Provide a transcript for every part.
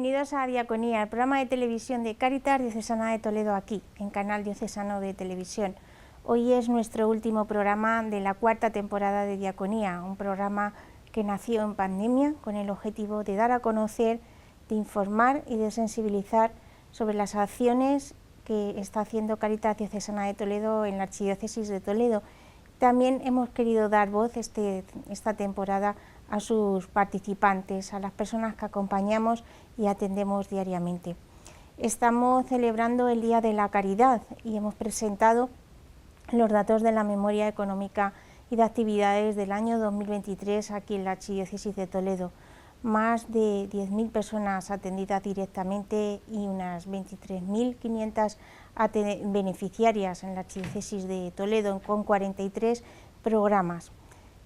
Bienvenidos a Diaconía, el programa de televisión de Cáritas Diocesana de Toledo, aquí, en Canal Diocesano de Televisión. Hoy es nuestro último programa de la cuarta temporada de Diaconía, un programa que nació en pandemia con el objetivo de dar a conocer, de informar y de sensibilizar sobre las acciones que está haciendo Cáritas Diocesana de Toledo en la Archidiócesis de Toledo. También hemos querido dar voz esta temporada a sus participantes, a las personas que acompañamos y atendemos diariamente. Estamos celebrando el Día de la Caridad y hemos presentado los datos de la memoria económica y de actividades del año 2023 aquí en la Archidiócesis de Toledo. Más de 10.000 personas atendidas directamente y unas 23.500 beneficiarias en la Archidiócesis de Toledo, con 43 programas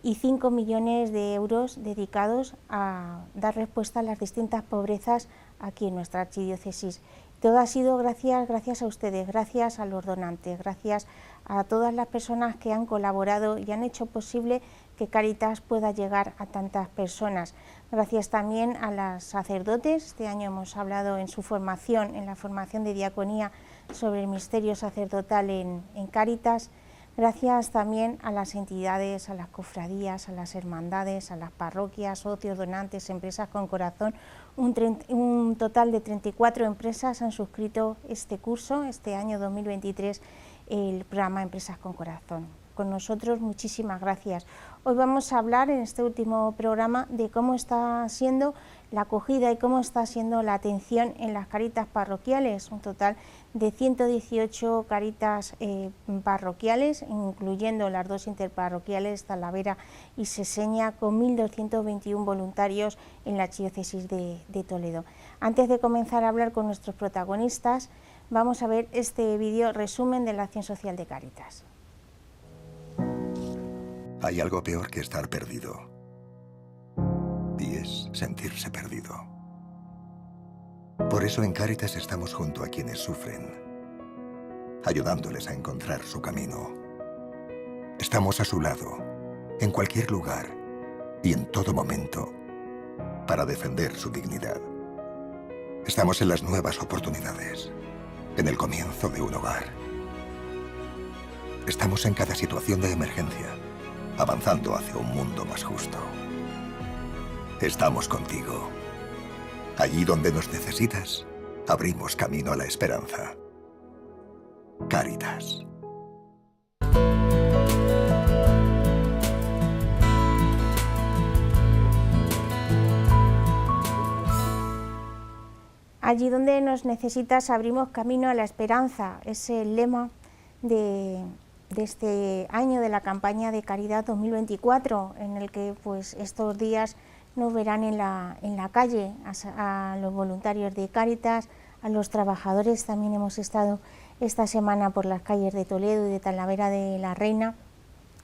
y 5 millones de euros dedicados a dar respuesta a las distintas pobrezas aquí en nuestra archidiócesis. Todo ha sido gracias a ustedes, gracias a los donantes, gracias a todas las personas que han colaborado y han hecho posible que Cáritas pueda llegar a tantas personas. Gracias también a los sacerdotes. Este año hemos hablado en su formación, en la formación de diaconía, sobre el misterio sacerdotal en Cáritas. Gracias también a las entidades, a las cofradías, a las hermandades, a las parroquias, socios, donantes, empresas con corazón. Un total de 34 empresas han suscrito este curso, este año 2023, el programa Empresas con Corazón. Con nosotros, muchísimas gracias. Hoy vamos a hablar en este último programa de cómo está siendo la acogida y cómo está siendo la atención en las Cáritas parroquiales, un total de 118 Cáritas parroquiales, incluyendo las dos interparroquiales, Talavera y Seseña, con 1.221 voluntarios en la Archidiócesis de Toledo. Antes de comenzar a hablar con nuestros protagonistas, vamos a ver este vídeo resumen de la acción social de Cáritas. Hay algo peor que estar perdido, y es sentirse perdido. Por eso en Cáritas estamos junto a quienes sufren, ayudándoles a encontrar su camino. Estamos a su lado, en cualquier lugar y en todo momento, para defender su dignidad. Estamos en las nuevas oportunidades, en el comienzo de un hogar. Estamos en cada situación de emergencia, avanzando hacia un mundo más justo. Estamos contigo. Allí donde nos necesitas, abrimos camino a la esperanza. Cáritas. Allí donde nos necesitas, abrimos camino a la esperanza. Es el lema de este año de la campaña de Caridad 2024, en el que pues estos días nos verán en la calle a los voluntarios de Cáritas, a los trabajadores. También hemos estado esta semana por las calles de Toledo y de Talavera de la Reina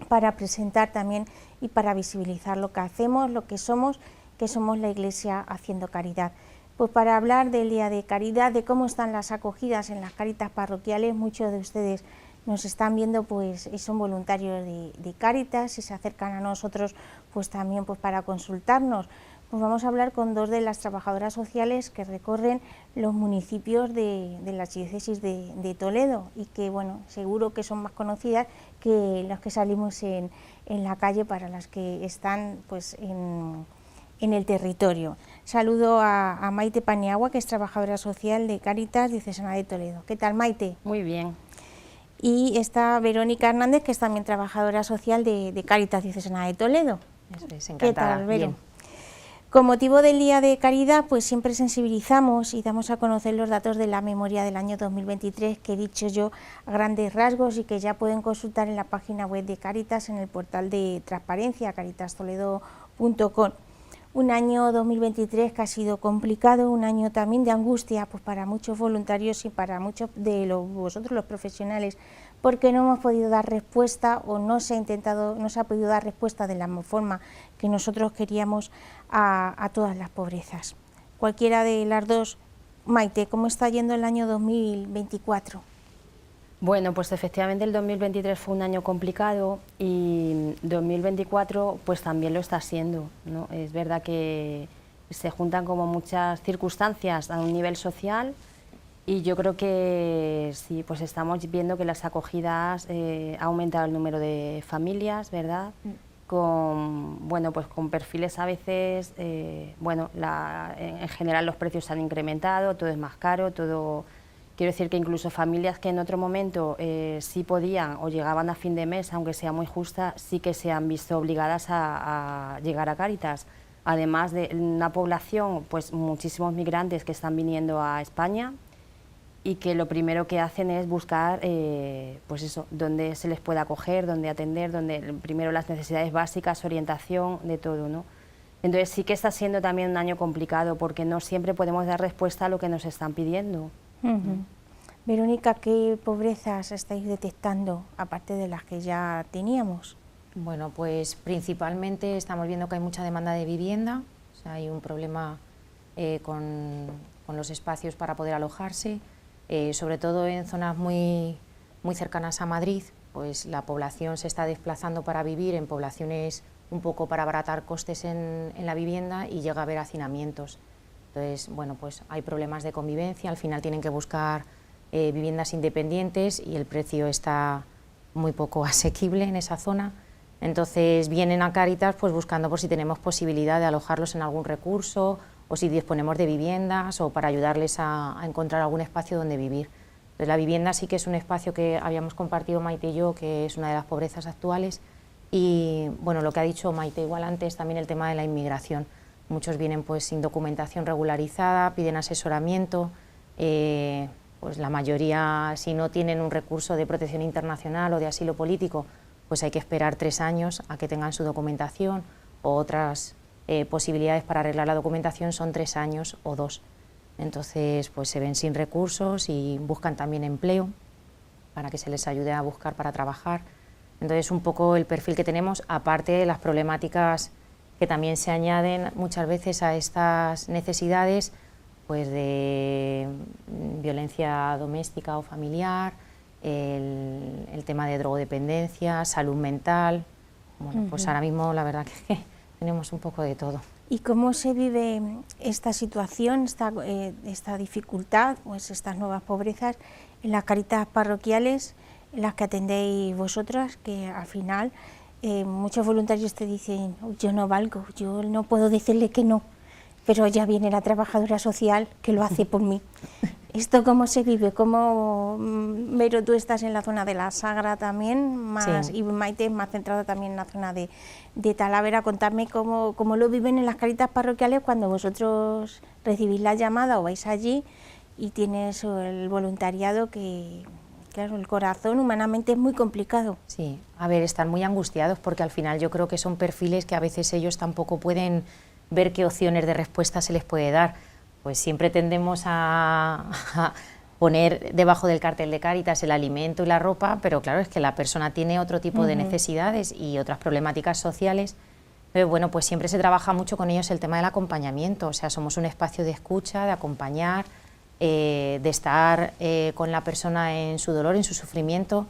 para presentar también y para visibilizar lo que hacemos, lo que somos la Iglesia haciendo caridad. Pues para hablar del Día de Caridad, de cómo están las acogidas en las Cáritas parroquiales, muchos de ustedes nos están viendo pues y son voluntarios de Cáritas y se acercan a nosotros pues también pues para consultarnos. Pues vamos a hablar con dos de las trabajadoras sociales que recorren los municipios de la Archidiócesis de Toledo y que bueno, seguro que son más conocidas que las que salimos en la calle para las que están pues en el territorio. Saludo a Maite Paniagua, que es trabajadora social de Cáritas Diocesana de Toledo. ¿Qué tal, Maite? Muy bien. Y está Verónica Hernández, que es también trabajadora social de Cáritas Diocesana de Toledo. Eso es, encantada. ¿Qué tal, Vero? Bien. Con motivo del Día de Caridad, pues siempre sensibilizamos y damos a conocer los datos de la memoria del año 2023, que he dicho yo a grandes rasgos y que ya pueden consultar en la página web de Cáritas, en el portal de transparencia, caritastoledo.com. Un año 2023 que ha sido complicado, un año también de angustia pues para muchos voluntarios y para muchos de vosotros los profesionales, porque no hemos podido dar respuesta o no se ha podido dar respuesta de la forma que nosotros queríamos a todas las pobrezas. Cualquiera de las dos. Maite, ¿cómo está yendo el año 2024? Bueno, pues efectivamente el 2023 fue un año complicado y 2024 pues también lo está siendo, ¿no? Es verdad que se juntan como muchas circunstancias a un nivel social y yo creo que sí, pues estamos viendo que las acogidas ha aumentado el número de familias, ¿verdad? Con, bueno, pues con perfiles a veces, bueno, en general los precios se han incrementado, todo es más caro, todo... Quiero decir que incluso familias que en otro momento sí podían o llegaban a fin de mes, aunque sea muy justa, sí que se han visto obligadas a llegar a Cáritas. Además de una población, pues muchísimos migrantes que están viniendo a España y que lo primero que hacen es buscar, pues eso, dónde se les puede acoger, dónde atender, donde primero las necesidades básicas, orientación, de todo, ¿no? Entonces sí que está siendo también un año complicado porque no siempre podemos dar respuesta a lo que nos están pidiendo. Verónica, ¿qué pobrezas estáis detectando, aparte de las que ya teníamos? Bueno, pues principalmente estamos viendo que hay mucha demanda de vivienda, o sea, hay un problema con los espacios para poder alojarse, sobre todo en zonas muy cercanas a Madrid, pues la población se está desplazando para vivir en poblaciones un poco para abaratar costes en la vivienda y llega a haber hacinamientos. Entonces, bueno, pues hay problemas de convivencia, al final tienen que buscar viviendas independientes y el precio está muy poco asequible en esa zona. Entonces vienen a Cáritas pues buscando por si tenemos posibilidad de alojarlos en algún recurso o si disponemos de viviendas o para ayudarles a encontrar algún espacio donde vivir. Entonces, la vivienda sí que es un espacio que habíamos compartido Maite y yo, que es una de las pobrezas actuales y bueno, lo que ha dicho Maite igual antes, también el tema de la inmigración. Muchos vienen pues sin documentación regularizada, piden asesoramiento, pues la mayoría si no tienen un recurso de protección internacional o de asilo político, pues hay que esperar 3 años a que tengan su documentación o otras posibilidades para arreglar la documentación son 3 años o 2. Entonces pues se ven sin recursos y buscan también empleo para que se les ayude a buscar para trabajar. Entonces un poco el perfil que tenemos, aparte de las problemáticas que también se añaden muchas veces a estas necesidades pues de violencia doméstica o familiar, el tema de drogodependencia, salud mental. Bueno, pues ahora mismo la verdad que tenemos un poco de todo. ¿Y cómo se vive esta situación, esta dificultad, pues estas nuevas pobrezas en las caritas parroquiales en las que atendéis vosotras, que al final muchos voluntarios te dicen, yo no valgo, yo no puedo decirle que no, pero ya viene la trabajadora social que lo hace por mí? ¿Esto cómo se vive? ¿Cómo, Vero, tú estás en la zona de la Sagra también, más, sí, y Maite más centrada también en la zona de Talavera? Contadme cómo lo viven en las caritas parroquiales cuando vosotros recibís la llamada o vais allí y tienes el voluntariado que... Claro, el corazón humanamente es muy complicado. Sí, a ver, están muy angustiados porque al final yo creo que son perfiles que a veces ellos tampoco pueden ver qué opciones de respuesta se les puede dar. Pues siempre tendemos a poner debajo del cartel de Cáritas el alimento y la ropa, pero claro, es que la persona tiene otro tipo de necesidades y otras problemáticas sociales. Pero bueno, pues siempre se trabaja mucho con ellos el tema del acompañamiento, o sea, somos un espacio de escucha, de acompañar, de estar con la persona en su dolor, en su sufrimiento,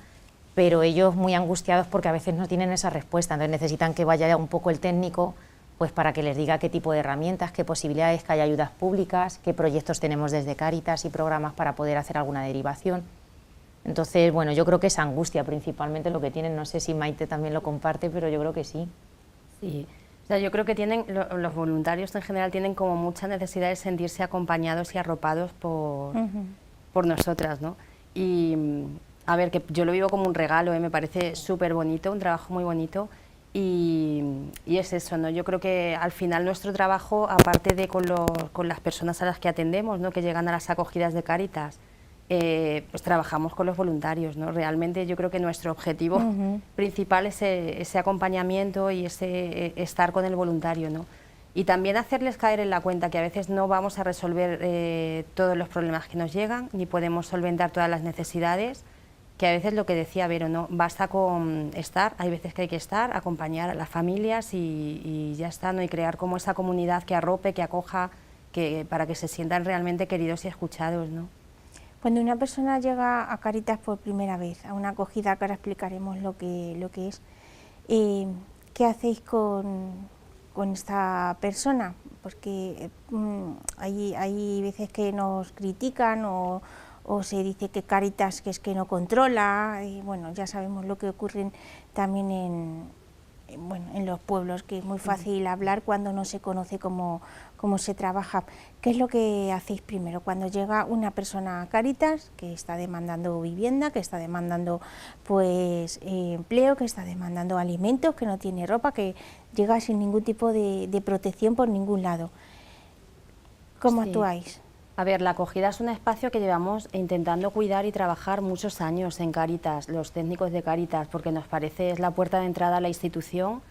pero ellos muy angustiados porque a veces no tienen esa respuesta, entonces necesitan que vaya un poco el técnico pues para que les diga qué tipo de herramientas, qué posibilidades, que hay ayudas públicas, qué proyectos tenemos desde Cáritas y programas para poder hacer alguna derivación. Entonces, bueno, yo creo que es angustia principalmente lo que tienen, no sé si Maite también lo comparte, pero yo creo que sí. Sí. O sea, yo creo que los voluntarios en general tienen como mucha necesidad de sentirse acompañados y arropados por nosotras, ¿no? Y a ver, que yo lo vivo como un regalo, me parece súper bonito, un trabajo muy bonito y es eso, ¿no? Yo creo que al final nuestro trabajo, aparte de con las personas a las que atendemos, ¿no? Que llegan a las acogidas de Cáritas, pues trabajamos con los voluntarios, ¿no? Realmente yo creo que nuestro objetivo principal es ese acompañamiento y ese estar con el voluntario, ¿no? Y también hacerles caer en la cuenta que a veces no vamos a resolver todos los problemas que nos llegan, ni podemos solventar todas las necesidades, que a veces lo que decía Vero, ¿no? Basta con estar, hay veces que hay que estar, acompañar a las familias y ya está, ¿no? Y crear como esa comunidad que arrope, que acoja, para que se sientan realmente queridos y escuchados, ¿no? Cuando una persona llega a Cáritas por primera vez, a una acogida, que ahora explicaremos lo que es, ¿qué hacéis con esta persona? porque hay veces que nos critican o se dice que Cáritas que es que no controla, y bueno, ya sabemos lo que ocurre también en los pueblos, que es muy fácil hablar cuando no se conoce cómo se trabaja. ¿Qué es lo que hacéis primero cuando llega una persona a Cáritas que está demandando vivienda, que está demandando pues empleo, que está demandando alimentos, que no tiene ropa, que llega sin ningún tipo de protección por ningún lado? ¿Cómo actuáis? A ver, la acogida es un espacio que llevamos intentando cuidar y trabajar muchos años en Cáritas, los técnicos de Cáritas, porque nos parece es la puerta de entrada a la institución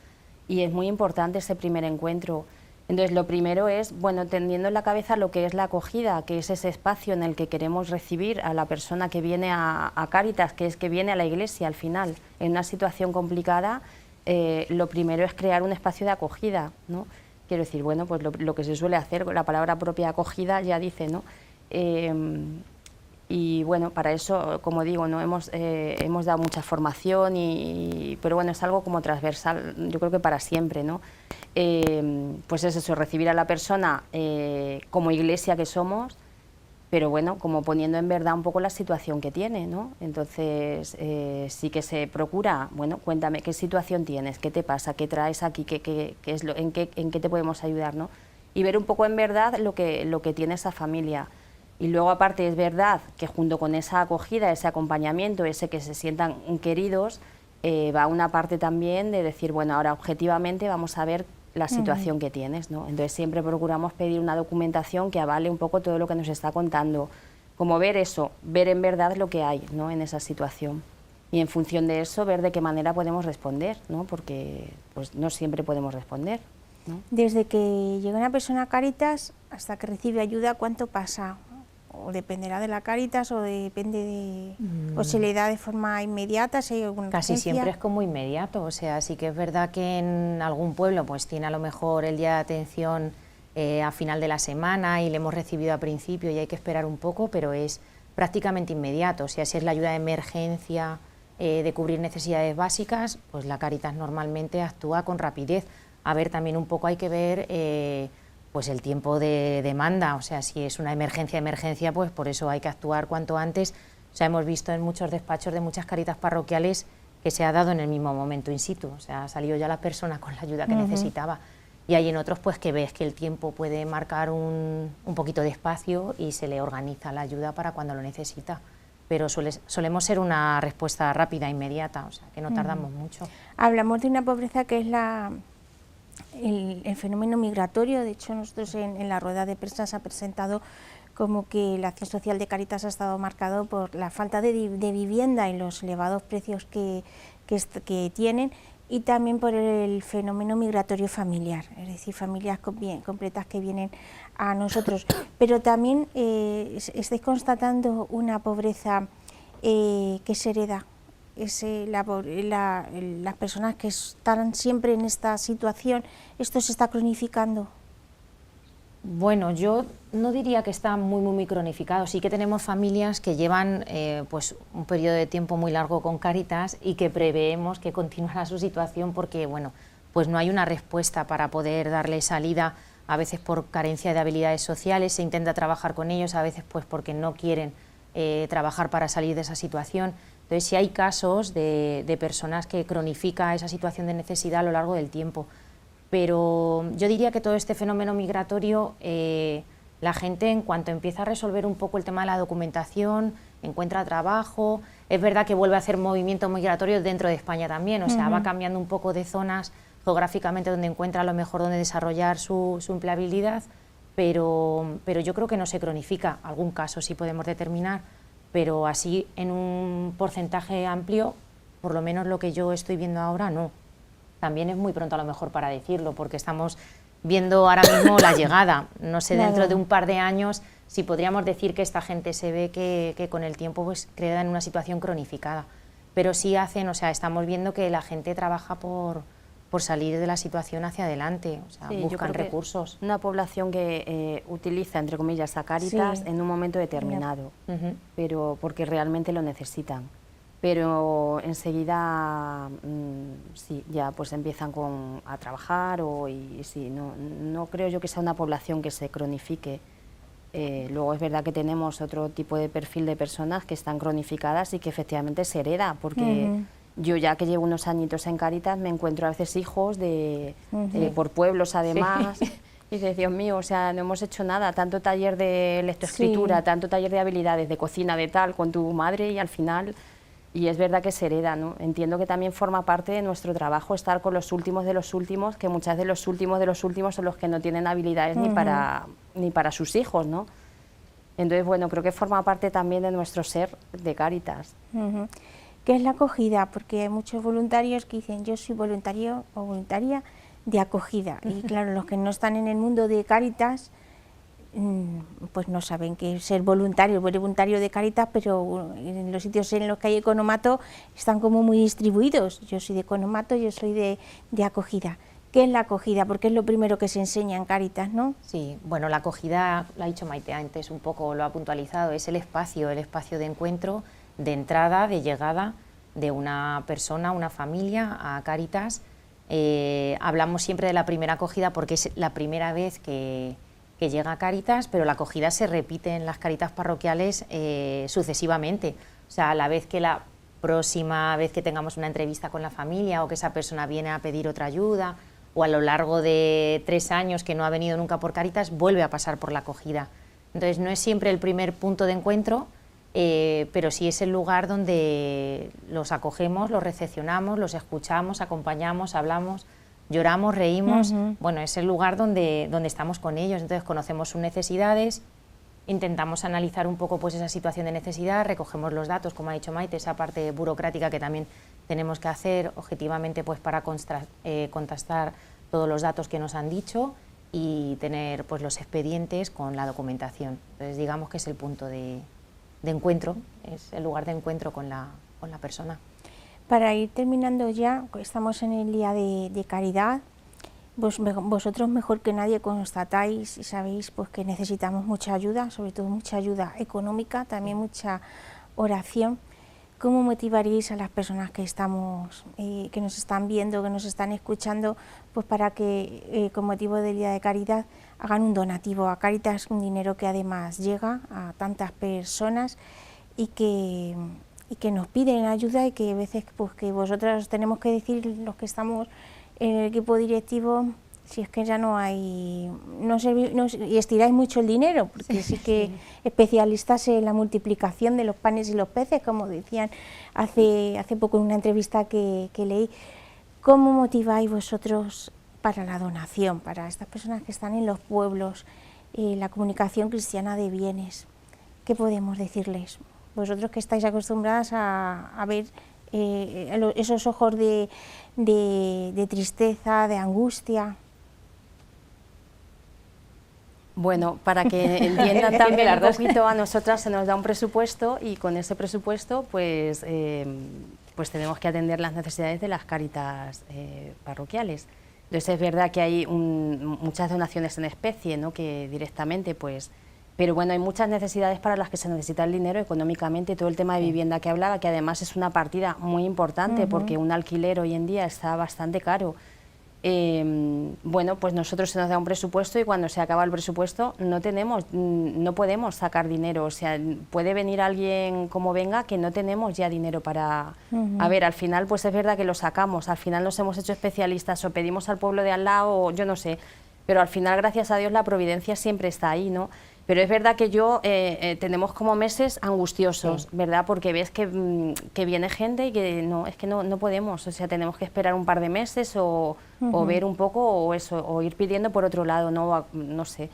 y es muy importante ese primer encuentro. Entonces, lo primero es, bueno, teniendo en la cabeza lo que es la acogida, que es ese espacio en el que queremos recibir a la persona que viene a Cáritas, que es que viene a la iglesia al final, en una situación complicada, lo primero es crear un espacio de acogida, ¿no? Quiero decir, bueno, pues lo que se suele hacer, la palabra propia acogida ya dice, ¿no? Y bueno, para eso, como digo, ¿no? hemos dado mucha formación, pero bueno, es algo como transversal, yo creo que para siempre, ¿no? Pues es eso, recibir a la persona como iglesia que somos, pero bueno, como poniendo en verdad un poco la situación que tiene, ¿no? Entonces, sí que se procura, bueno, cuéntame, ¿qué situación tienes? ¿Qué te pasa? ¿Qué traes aquí? ¿Qué es en qué te podemos ayudar, ¿no? Y ver un poco en verdad lo que tiene esa familia. Y luego, aparte, es verdad que junto con esa acogida, ese acompañamiento, ese que se sientan queridos, va una parte también de decir, bueno, ahora objetivamente vamos a ver la situación que tienes, ¿no? Entonces siempre procuramos pedir una documentación que avale un poco todo lo que nos está contando, como ver eso, ver en verdad lo que hay, ¿no? En esa situación, y en función de eso ver de qué manera podemos responder, ¿no? Porque pues no siempre podemos responder, ¿no? Desde que llega una persona a Cáritas hasta que recibe ayuda, ¿cuánto pasa? ¿O dependerá de la Cáritas o depende de o se le da de forma inmediata? Si hay alguna Casi urgencia. siempre es como inmediato, o sea, sí que es verdad que en algún pueblo pues tiene a lo mejor el día de atención a final de la semana y le hemos recibido a principio y hay que esperar un poco, pero es prácticamente inmediato. O sea, si es la ayuda de emergencia de cubrir necesidades básicas, pues la Cáritas normalmente actúa con rapidez. A ver, también un poco hay que ver pues el tiempo de demanda, o sea, si es una emergencia, pues por eso hay que actuar cuanto antes. O sea, hemos visto en muchos despachos de muchas Cáritas parroquiales que se ha dado en el mismo momento in situ, o sea, ha salido ya la persona con la ayuda que necesitaba. Y hay en otros pues que ves que el tiempo puede marcar un poquito de espacio y se le organiza la ayuda para cuando lo necesita. Pero solemos ser una respuesta rápida, inmediata, o sea, que no tardamos mucho. Hablamos de una pobreza que es el fenómeno migratorio. De hecho, nosotros en la rueda de prensa se ha presentado como que la acción social de Cáritas ha estado marcado por la falta de vivienda y los elevados precios que tienen, y también por el fenómeno migratorio familiar, es decir, familias completas que vienen a nosotros. Pero también estáis constatando una pobreza que se hereda. Las personas que están siempre en esta situación, ¿esto se está cronificando? Bueno, yo no diría que está muy cronificado. Sí que tenemos familias que llevan pues un periodo de tiempo muy largo con Cáritas y que preveemos que continuará su situación porque, bueno, pues no hay una respuesta para poder darle salida, a veces por carencia de habilidades sociales, se intenta trabajar con ellos, a veces pues porque no quieren trabajar para salir de esa situación. Entonces sí hay casos de personas que cronifica esa situación de necesidad a lo largo del tiempo. Pero yo diría que todo este fenómeno migratorio, la gente en cuanto empieza a resolver un poco el tema de la documentación, encuentra trabajo, es verdad que vuelve a hacer movimientos migratorios dentro de España también, o sea, va cambiando un poco de zonas geográficamente donde encuentra a lo mejor donde desarrollar su empleabilidad, pero yo creo que no se cronifica, algún caso sí podemos determinar, pero así en un porcentaje amplio, por lo menos lo que yo estoy viendo ahora, no. También es muy pronto a lo mejor para decirlo, porque estamos viendo ahora mismo la llegada. No sé, dentro de un par de años, si podríamos decir que esta gente se ve que con el tiempo pues queda en una situación cronificada. Pero sí hacen, o sea, estamos viendo que la gente trabaja por salir de la situación hacia adelante, o sea, sí, buscan recursos. Una población que utiliza, entre comillas, a Cáritas en un momento determinado, pero porque realmente lo necesitan. pero enseguida sí, ya pues empiezan a trabajar y sí, no creo yo que sea una población que se cronifique. Luego es verdad que tenemos otro tipo de perfil de personas que están cronificadas y que efectivamente se hereda, porque yo ya que llevo unos añitos en Cáritas me encuentro a veces hijos por pueblos además, sí. Y dices, Dios mío, o sea, no hemos hecho nada, tanto taller de lectoescritura, sí, tanto taller de habilidades, de cocina, de tal, con tu madre y al final... Y es verdad que se hereda, ¿no? Entiendo que también forma parte de nuestro trabajo estar con los últimos de los últimos, que muchas de los últimos son los que no tienen habilidades ni para sus hijos, ¿no? Entonces, bueno, creo que forma parte también de nuestro ser de Cáritas. ¿Qué es la acogida? Porque hay muchos voluntarios que dicen, yo soy voluntario o voluntaria de acogida. Y claro, los que no están en el mundo de Cáritas, pues no saben qué es ser voluntario de Cáritas, pero en los sitios en los que hay economato están como muy distribuidos. Yo soy de economato, yo soy de acogida. ¿Qué es la acogida? Porque es lo primero que se enseña en Cáritas, ¿no? Sí, bueno, la acogida, lo ha dicho Maite antes, un poco lo ha puntualizado, es el espacio de encuentro, de entrada, de llegada de una persona, una familia a Cáritas. Hablamos siempre de la primera acogida porque es la primera vez que llega a Cáritas, pero la acogida se repite en las Cáritas parroquiales sucesivamente. O sea, a la vez que la próxima vez que tengamos una entrevista con la familia o que esa persona viene a pedir otra ayuda, o a lo largo de 3 años que no ha venido nunca por Cáritas, vuelve a pasar por la acogida. Entonces no es siempre el primer punto de encuentro, pero sí es el lugar donde los acogemos, los recepcionamos, los escuchamos, acompañamos, hablamos, lloramos, reímos. Bueno, es el lugar donde estamos con ellos, entonces conocemos sus necesidades, intentamos analizar un poco pues esa situación de necesidad, recogemos los datos, como ha dicho Maite, esa parte burocrática que también tenemos que hacer objetivamente pues para contrastar todos los datos que nos han dicho y tener pues los expedientes con la documentación. Entonces digamos que es el punto de encuentro, es el lugar de encuentro con la persona. Para ir terminando ya, estamos en el Día de Caridad. Vosotros mejor que nadie constatáis y sabéis pues, que necesitamos mucha ayuda, sobre todo mucha ayuda económica, también mucha oración. ¿Cómo motivaríais a las personas que nos están viendo, que nos están escuchando, pues para que con motivo del Día de Caridad hagan un donativo a Cáritas, un dinero que además llega a tantas personas y que nos piden ayuda y que a veces pues, que vosotros tenemos que decir, los que estamos en el equipo directivo, si es que ya no hay, y estiráis mucho el dinero, porque sí que especialistas en la multiplicación de los panes y los peces, como decían hace poco en una entrevista que leí. ¿Cómo motiváis vosotros para la donación, para estas personas que están en los pueblos, la comunicación cristiana de bienes? ¿Qué podemos decirles? Vosotros que estáis acostumbradas a ver esos ojos de tristeza, de angustia. Bueno, para que entiendan también un poquito, a nosotras se nos da un presupuesto y con ese presupuesto pues tenemos que atender las necesidades de las Cáritas parroquiales. Entonces es verdad que hay muchas donaciones en especie, ¿no? Que directamente pues... Pero bueno, hay muchas necesidades para las que se necesita el dinero económicamente, todo el tema de vivienda que hablaba, que además es una partida muy importante porque un alquiler hoy en día está bastante caro. Bueno, pues nosotros se nos da un presupuesto y cuando se acaba el presupuesto no podemos sacar dinero, o sea, puede venir alguien como venga que no tenemos ya dinero para... A ver, al final pues es verdad que lo sacamos, al final nos hemos hecho especialistas o pedimos al pueblo de al lado, o yo no sé, pero al final gracias a Dios la providencia siempre está ahí, ¿no? Pero es verdad que tenemos como meses angustiosos, ¿verdad? Porque ves que viene gente y que no podemos, o sea, tenemos que esperar un par de meses o ver un poco o ir pidiendo por otro lado, no sé.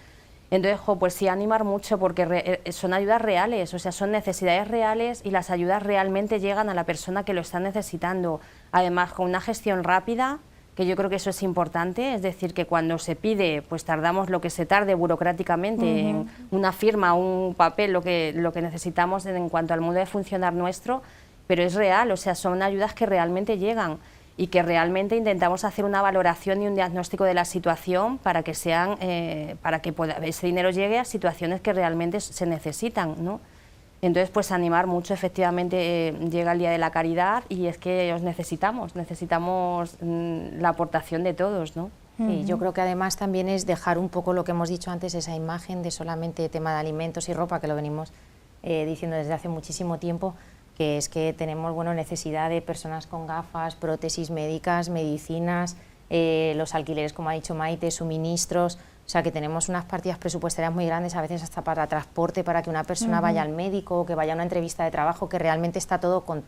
Entonces, pues sí, animar mucho porque son ayudas reales, o sea, son necesidades reales y las ayudas realmente llegan a la persona que lo está necesitando. Además, con una gestión rápida, que yo creo que eso es importante, es decir, que cuando se pide, pues tardamos lo que se tarde burocráticamente en una firma, un papel, lo que necesitamos en cuanto al modo de funcionar nuestro, pero es real, o sea, son ayudas que realmente llegan y que realmente intentamos hacer una valoración y un diagnóstico de la situación para que ese dinero llegue a situaciones que realmente se necesitan, ¿no? Entonces, pues animar mucho, efectivamente, llega el Día de la Caridad y es que os necesitamos la aportación de todos, ¿no? Y yo creo que además también es dejar un poco lo que hemos dicho antes, esa imagen de solamente tema de alimentos y ropa, que lo venimos diciendo desde hace muchísimo tiempo, que es que tenemos necesidad de personas con gafas, prótesis médicas, medicinas, los alquileres, como ha dicho Maite, suministros, o sea que tenemos unas partidas presupuestarias muy grandes, a veces hasta para transporte, para que una persona vaya al médico, que vaya a una entrevista de trabajo, que realmente está todo con...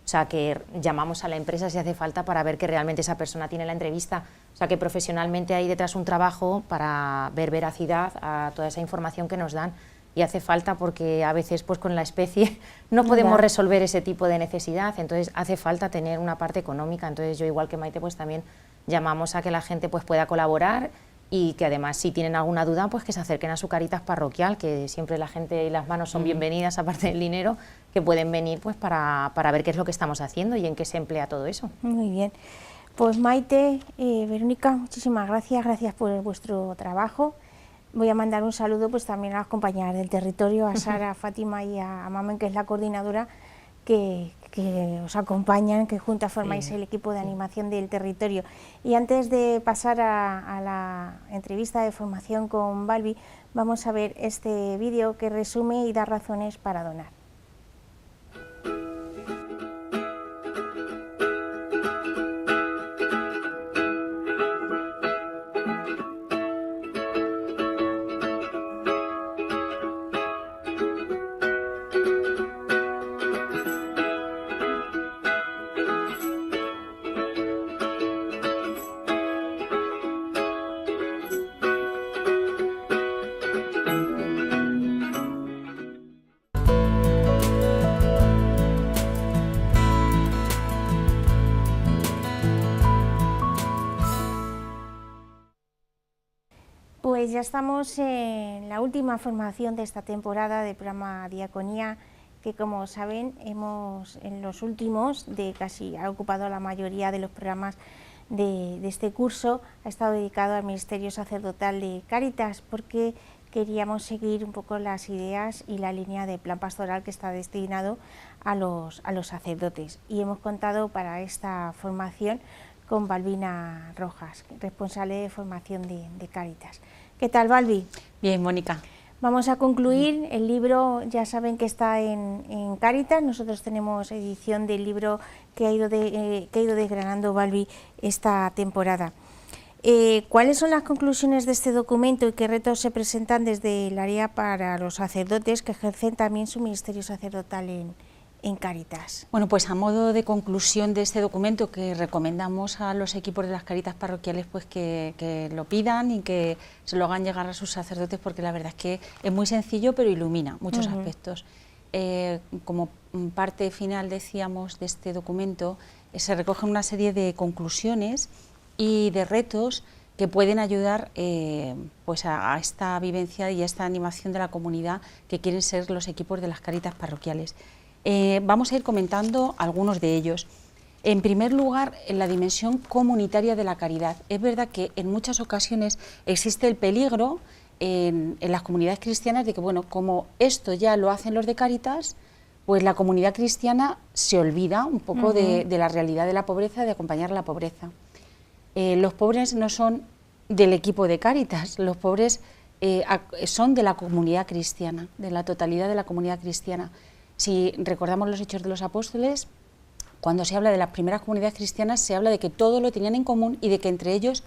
O sea, que llamamos a la empresa si hace falta para ver que realmente esa persona tiene la entrevista. O sea, que profesionalmente hay detrás un trabajo para ver veracidad a toda esa información que nos dan. Y hace falta porque a veces pues con la especie no podemos resolver ese tipo de necesidad. Entonces hace falta tener una parte económica. Entonces yo, igual que Maite, pues también llamamos a que la gente pues pueda colaborar y que además si tienen alguna duda pues que se acerquen a su Cáritas parroquial, que siempre la gente y las manos son bienvenidas, aparte del dinero, que pueden venir pues para ver qué es lo que estamos haciendo y en qué se emplea todo eso. Muy bien, pues Maite, Verónica, muchísimas gracias por vuestro trabajo. Voy a mandar un saludo pues también a las compañeras del territorio, a Sara, a Fátima y a Mamen, que es la coordinadora, que os acompañan, que juntas formáis el equipo de animación del territorio. Y antes de pasar a la entrevista de formación con Balbi, vamos a ver este vídeo que resume y da razones para donar. Pues ya estamos en la última formación de esta temporada del programa Diaconía, que como saben en los últimos, ha ocupado la mayoría de los programas de este curso, ha estado dedicado al Ministerio Sacerdotal de Cáritas, porque queríamos seguir un poco las ideas y la línea de plan pastoral que está destinado a los sacerdotes. Y hemos contado para esta formación con Balbina Rojas, responsable de formación de Cáritas. ¿Qué tal, Balbi? Bien, Mónica. Vamos a concluir. El libro ya saben que está en Cáritas. Nosotros tenemos edición del libro que ha ido desgranando Balbi esta temporada. ¿Cuáles son las conclusiones de este documento y qué retos se presentan desde el área para los sacerdotes que ejercen también su ministerio sacerdotal en Cáritas? Bueno, pues a modo de conclusión de este documento, que recomendamos a los equipos de las Cáritas parroquiales pues que lo pidan y que se lo hagan llegar a sus sacerdotes, porque la verdad es que es muy sencillo pero ilumina muchos aspectos. Como parte final, decíamos, de este documento, se recogen una serie de conclusiones y de retos que pueden ayudar pues a esta vivencia y a esta animación de la comunidad que quieren ser los equipos de las Cáritas parroquiales. Vamos a ir comentando algunos de ellos. En primer lugar, en la dimensión comunitaria de la caridad. Es verdad que en muchas ocasiones existe el peligro en las comunidades cristianas de que, bueno, como esto ya lo hacen los de Cáritas, pues la comunidad cristiana se olvida un poco de la realidad de la pobreza, de acompañar a la pobreza. Los pobres no son del equipo de Cáritas, los pobres son de la comunidad cristiana, de la totalidad de la comunidad cristiana. Si recordamos los Hechos de los Apóstoles, cuando se habla de las primeras comunidades cristianas, se habla de que todo lo tenían en común y de que entre ellos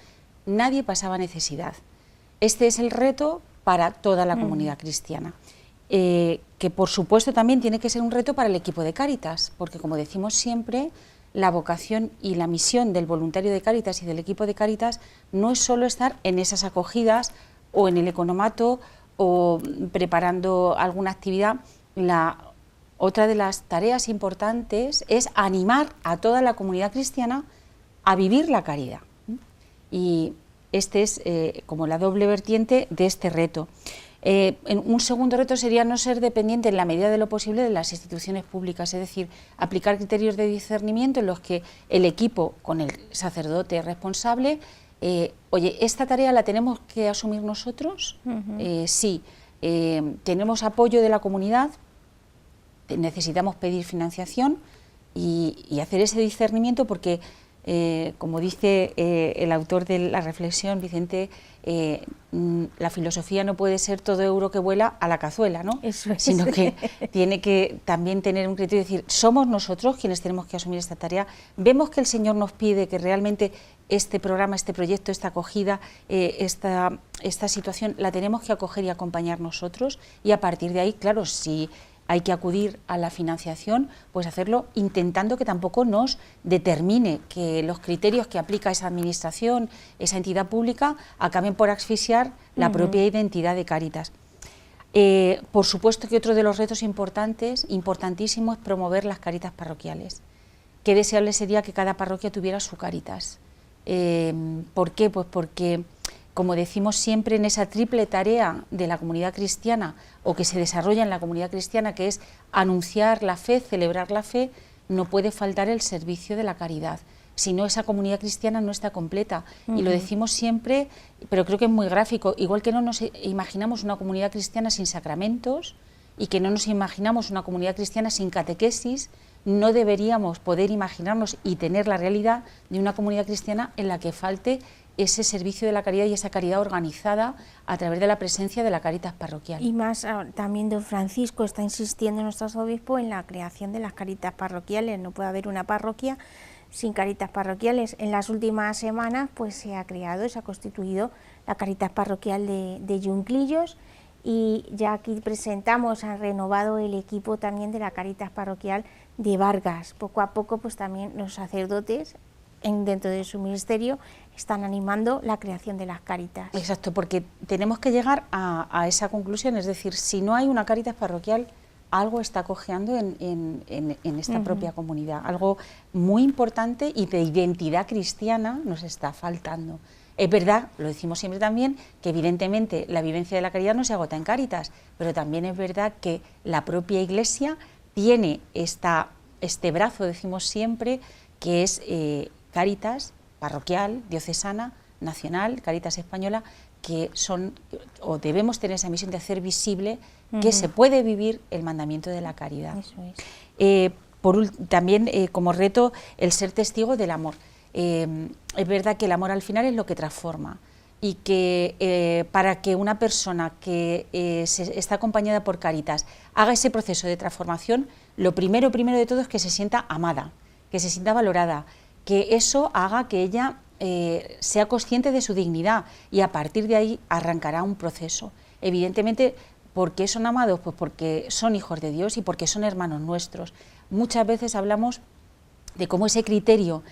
nadie pasaba necesidad. Este es el reto para toda la comunidad cristiana, que por supuesto también tiene que ser un reto para el equipo de Cáritas, porque como decimos siempre, la vocación y la misión del voluntario de Cáritas y del equipo de Cáritas no es solo estar en esas acogidas o en el economato o preparando alguna actividad. Otra de las tareas importantes es animar a toda la comunidad cristiana a vivir la caridad. Y este es como la doble vertiente de este reto. Un segundo reto sería no ser dependiente en la medida de lo posible de las instituciones públicas, es decir, aplicar criterios de discernimiento en los que el equipo, con el sacerdote responsable, oye, ¿esta tarea la tenemos que asumir nosotros? Sí. ¿Tenemos apoyo de la comunidad? necesitamos pedir financiación y hacer ese discernimiento porque, como dice el autor de la reflexión, Vicente, la filosofía no puede ser todo euro que vuela a la cazuela, ¿no? Eso es. Sino que tiene que también tener un criterio y decir, somos nosotros quienes tenemos que asumir esta tarea. Vemos que el Señor nos pide que realmente este programa, este proyecto, esta acogida, esta situación la tenemos que acoger y acompañar nosotros, y a partir de ahí, claro, si hay que acudir a la financiación, pues hacerlo intentando que tampoco nos determine que los criterios que aplica esa administración, esa entidad pública, acaben por asfixiar la propia identidad de Cáritas. Por supuesto que otro de los retos importantísimos, es promover las Cáritas parroquiales. Qué deseable sería que cada parroquia tuviera su Cáritas. ¿Por qué? Pues porque, como decimos siempre, en esa triple tarea de la comunidad cristiana, o que se desarrolla en la comunidad cristiana, que es anunciar la fe, celebrar la fe, no puede faltar el servicio de la caridad. Si no, esa comunidad cristiana no está completa. Y lo decimos siempre, pero creo que es muy gráfico, igual que no nos imaginamos una comunidad cristiana sin sacramentos, y que no nos imaginamos una comunidad cristiana sin catequesis, no deberíamos poder imaginarnos y tener la realidad de una comunidad cristiana en la que falte ese servicio de la caridad y esa caridad organizada a través de la presencia de la Cáritas parroquial. Y más, también don Francisco está insistiendo, nuestro arzobispo, en la creación de las Cáritas parroquiales. No puede haber una parroquia sin Cáritas parroquiales. En las últimas semanas pues se ha creado, se ha constituido la Cáritas parroquial de Yunclillos, y ya aquí presentamos, han renovado el equipo también de la Cáritas parroquial de Vargas. Poco a poco pues también los sacerdotes dentro de su ministerio están animando la creación de las Cáritas. Exacto, porque tenemos que llegar a esa conclusión, es decir, si no hay una Cáritas parroquial, algo está cojeando en esta propia comunidad, algo muy importante y de identidad cristiana nos está faltando. Es verdad, lo decimos siempre también, que evidentemente la vivencia de la caridad no se agota en Cáritas, pero también es verdad que la propia Iglesia tiene este brazo, decimos siempre, que es Cáritas parroquial, diocesana, nacional, Cáritas española, que son, o debemos tener esa misión de hacer visible que se puede vivir el mandamiento de la caridad. Eso es. También como reto el ser testigo del amor. Es verdad que el amor al final es lo que transforma, y que para que una persona que está acompañada por Cáritas haga ese proceso de transformación, lo primero de todo es que se sienta amada, que se sienta valorada, que eso haga que ella sea consciente de su dignidad, y a partir de ahí arrancará un proceso. Evidentemente, ¿por qué son amados? Pues porque son hijos de Dios y porque son hermanos nuestros. Muchas veces hablamos de cómo ese criterio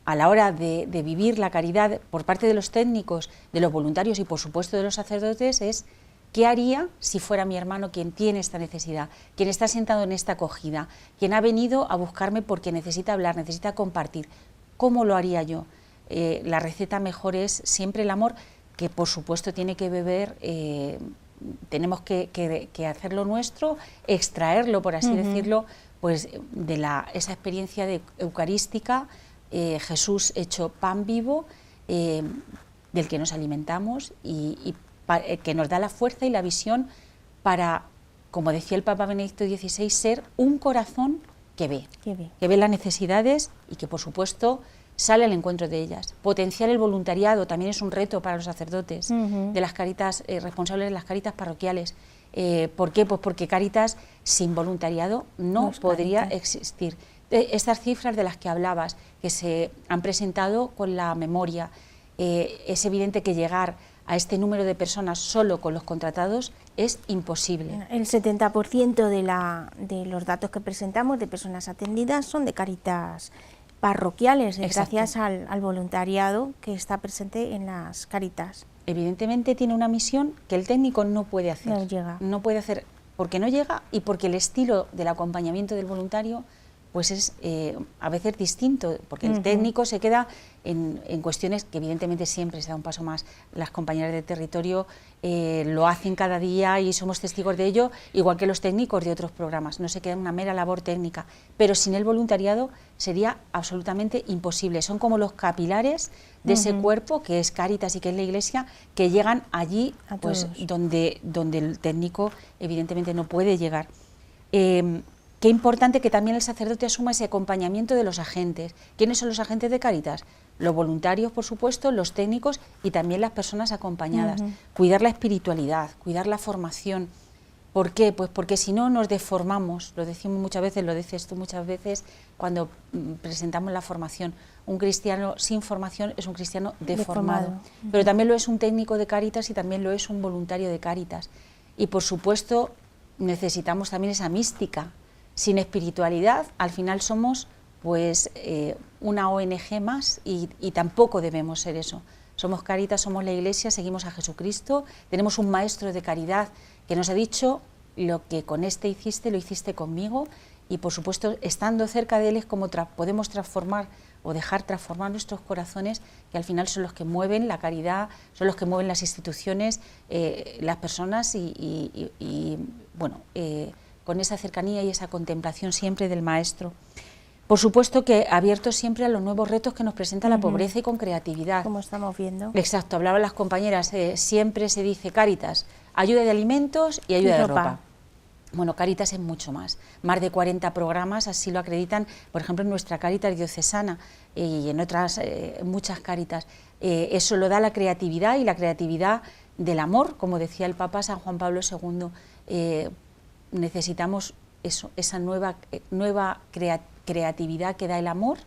a la hora de vivir la caridad por parte de los técnicos, de los voluntarios y por supuesto de los sacerdotes es: ¿qué haría si fuera mi hermano quien tiene esta necesidad, quien está sentado en esta acogida, quien ha venido a buscarme porque necesita hablar, necesita compartir? ¿Cómo lo haría yo? La receta mejor es siempre el amor, que por supuesto tiene que beber, tenemos que hacerlo nuestro, extraerlo, por así decirlo, pues de esa experiencia eucarística, Jesús hecho pan vivo, del que nos alimentamos y que nos da la fuerza y la visión para, como decía el Papa Benedicto XVI, ser un corazón que ve las necesidades y que por supuesto sale al encuentro de ellas. Potenciar el voluntariado también es un reto para los sacerdotes de las Cáritas, responsables de las Cáritas parroquiales. ¿Por qué? Pues porque Cáritas sin voluntariado no podría existir. Estas cifras de las que hablabas, que se han presentado con la memoria, es evidente que llegar a este número de personas solo con los contratados es imposible. El 70% de los datos que presentamos de personas atendidas son de Cáritas parroquiales, gracias al voluntariado que está presente en las Cáritas. Evidentemente tiene una misión que el técnico no puede hacer. No llega. No puede hacer porque no llega y porque el estilo del acompañamiento del voluntario pues es a veces distinto, porque el técnico se queda en cuestiones que evidentemente siempre se da un paso más. Las compañeras de territorio lo hacen cada día y somos testigos de ello, igual que los técnicos de otros programas, no se queda en una mera labor técnica, pero sin el voluntariado sería absolutamente imposible. Son como los capilares de ese cuerpo que es Cáritas y que es la Iglesia, que llegan allí pues, donde el técnico evidentemente no puede llegar. Qué importante que también el sacerdote asuma ese acompañamiento de los agentes. ¿Quiénes son los agentes de Cáritas? Los voluntarios, por supuesto, los técnicos y también las personas acompañadas. Cuidar la espiritualidad, cuidar la formación. ¿Por qué? Pues porque si no nos deformamos, lo decimos muchas veces, lo dices tú muchas veces cuando presentamos la formación. Un cristiano sin formación es un cristiano deformado. Pero también lo es un técnico de Cáritas y también lo es un voluntario de Cáritas. Y por supuesto necesitamos también esa mística. Sin espiritualidad al final somos pues una ONG más y tampoco debemos ser eso. Somos Cáritas, somos la Iglesia, seguimos a Jesucristo, tenemos un maestro de caridad que nos ha dicho: lo que con este hiciste, lo hiciste conmigo, y por supuesto, estando cerca de él es como podemos transformar o dejar transformar nuestros corazones, que al final son los que mueven la caridad, son los que mueven las instituciones, las personas y bueno, con esa cercanía y esa contemplación siempre del maestro. Por supuesto que abiertos siempre a los nuevos retos que nos presenta la pobreza y con creatividad. Como estamos viendo. Exacto, hablaban las compañeras, siempre se dice Cáritas, ayuda de alimentos y ayuda de ropa. Bueno, Cáritas es mucho más de 40 programas, así lo acreditan, por ejemplo, en nuestra Cáritas diocesana y en otras muchas Cáritas. Eso lo da la creatividad y la creatividad del amor, como decía el Papa San Juan Pablo II, necesitamos eso, esa nueva creatividad que da el amor,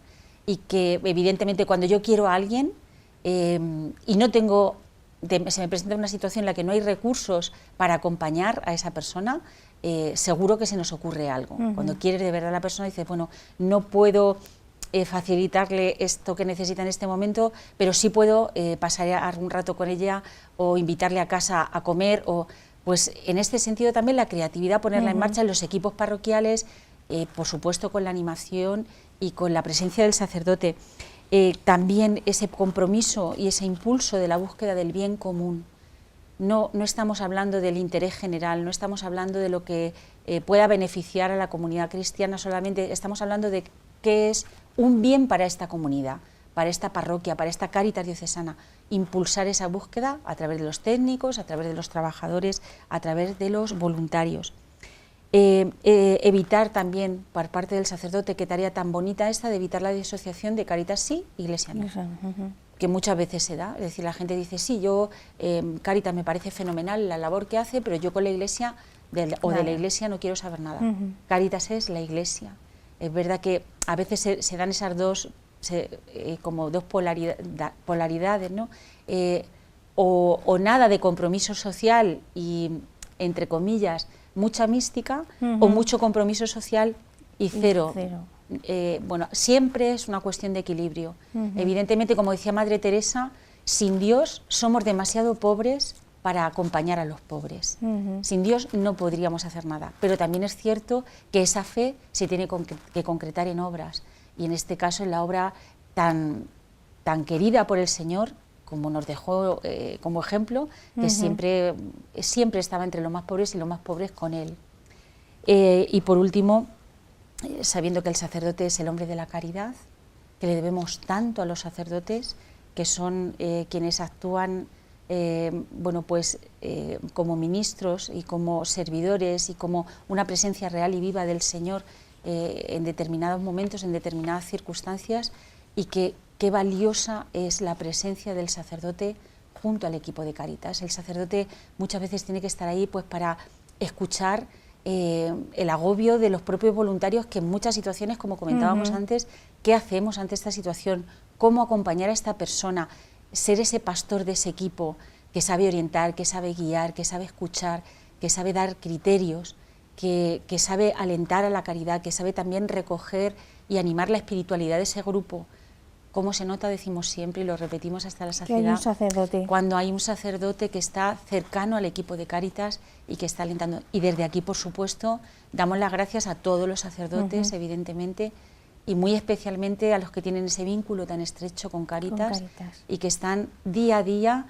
y que evidentemente cuando yo quiero a alguien y no tengo, se me presenta una situación en la que no hay recursos para acompañar a esa persona, seguro que se nos ocurre algo. Cuando quieres de verdad a la persona, dices, bueno, no puedo facilitarle esto que necesita en este momento, pero sí puedo pasar un rato con ella o invitarle a casa a comer, o pues en este sentido también la creatividad, ponerla en marcha en los equipos parroquiales, por supuesto con la animación y con la presencia del sacerdote. También ese compromiso y ese impulso de la búsqueda del bien común. No estamos hablando del interés general, no estamos hablando de lo que pueda beneficiar a la comunidad cristiana solamente, estamos hablando de qué es un bien para esta comunidad, para esta parroquia, para esta Cáritas diocesana. Impulsar esa búsqueda a través de los técnicos, a través de los trabajadores, a través de los voluntarios. Evitar también, por parte del sacerdote, qué tarea tan bonita esta de evitar la disociación de Cáritas sí, Iglesia no. Que muchas veces se da, es decir, la gente dice, sí, yo, Cáritas me parece fenomenal la labor que hace, pero yo con la Iglesia o de la Iglesia no quiero saber nada. Cáritas es la Iglesia. Es verdad que a veces se dan esas dos, como dos polaridades, ¿no? O nada de compromiso social y, entre comillas, mucha mística, o mucho compromiso social y cero. Bueno, siempre es una cuestión de equilibrio. Evidentemente, como decía Madre Teresa, sin Dios somos demasiado pobres para acompañar a los pobres. Sin Dios no podríamos hacer nada, pero también es cierto que esa fe se tiene que concretar en obras, y en este caso en la obra tan querida por el Señor, como nos dejó como ejemplo, que siempre estaba entre los más pobres y los más pobres con Él. Y por último, sabiendo que el sacerdote es el hombre de la caridad, que le debemos tanto a los sacerdotes, que son quienes actúan bueno, pues, como ministros y como servidores y como una presencia real y viva del Señor en determinados momentos, en determinadas circunstancias, y que qué valiosa es la presencia del sacerdote junto al equipo de Cáritas. El sacerdote muchas veces tiene que estar ahí pues para escuchar el agobio de los propios voluntarios, que en muchas situaciones, como comentábamos antes, ¿qué hacemos ante esta situación? ¿Cómo acompañar a esta persona? Ser ese pastor de ese equipo que sabe orientar, que sabe guiar, que sabe escuchar, que sabe dar criterios, que sabe alentar a la caridad, que sabe también recoger y animar la espiritualidad de ese grupo. ¿Cómo se nota? Decimos siempre y lo repetimos hasta la saciedad. Que hay un sacerdote. Cuando hay un sacerdote que está cercano al equipo de Cáritas y que está alentando. Y desde aquí, por supuesto, damos las gracias a todos los sacerdotes, evidentemente, y muy especialmente a los que tienen ese vínculo tan estrecho con Cáritas, y que están día a día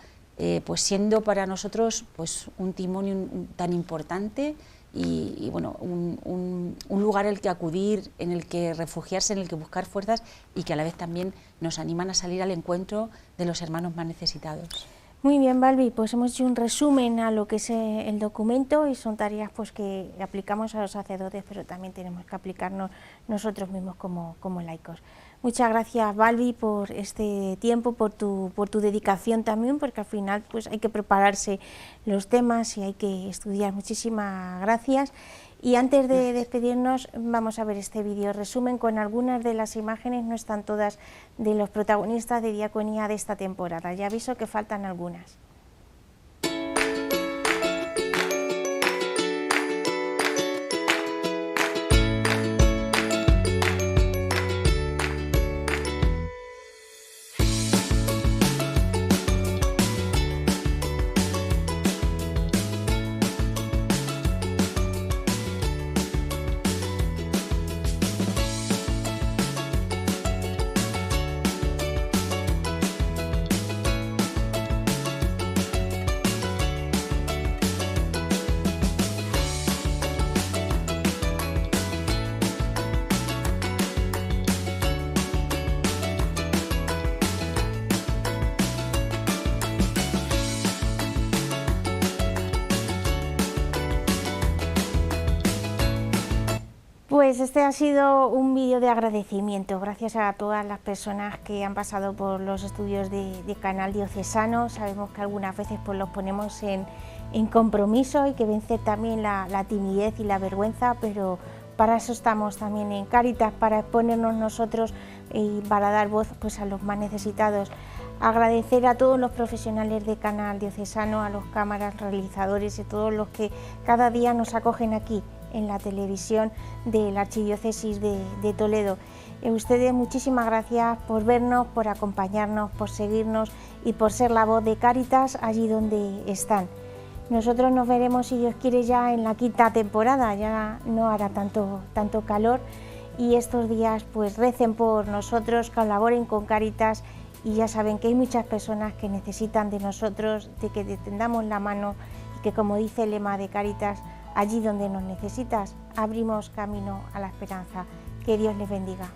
pues siendo para nosotros pues un testimonio tan importante y bueno, un lugar al que acudir, en el que refugiarse, en el que buscar fuerzas, y que a la vez también nos animan a salir al encuentro de los hermanos más necesitados. Muy bien, Balbi, pues hemos hecho un resumen a lo que es el documento y son tareas pues que aplicamos a los sacerdotes, pero también tenemos que aplicarnos nosotros mismos como laicos. Muchas gracias, Balbi, por este tiempo, por tu dedicación también, porque al final pues hay que prepararse los temas y hay que estudiar. Muchísimas gracias. Y antes de despedirnos, vamos a ver este vídeo resumen con algunas de las imágenes, no están todas, de los protagonistas de diaconía de esta temporada. Ya aviso que faltan algunas. Pues este ha sido un vídeo de agradecimiento, gracias a todas las personas que han pasado por los estudios de Canal Diocesano. Sabemos que algunas veces pues los ponemos en compromiso, y que vencer también la timidez y la vergüenza, pero para eso estamos también en Cáritas, para exponernos nosotros y para dar voz pues a los más necesitados. Agradecer a todos los profesionales de Canal Diocesano, a los cámaras, realizadores y todos los que cada día nos acogen aquí en la televisión de la Archidiócesis de Toledo. Ustedes, muchísimas gracias por vernos, por acompañarnos, por seguirnos y por ser la voz de Cáritas allí donde están. Nosotros nos veremos, si Dios quiere, ya en la 5ª temporada, ya no hará tanto calor, y estos días pues recen por nosotros, colaboren con Cáritas, y ya saben que hay muchas personas que necesitan de nosotros, de que tendamos la mano, y que, como dice el lema de Cáritas, allí donde nos necesitas, abrimos camino a la esperanza. Que Dios les bendiga.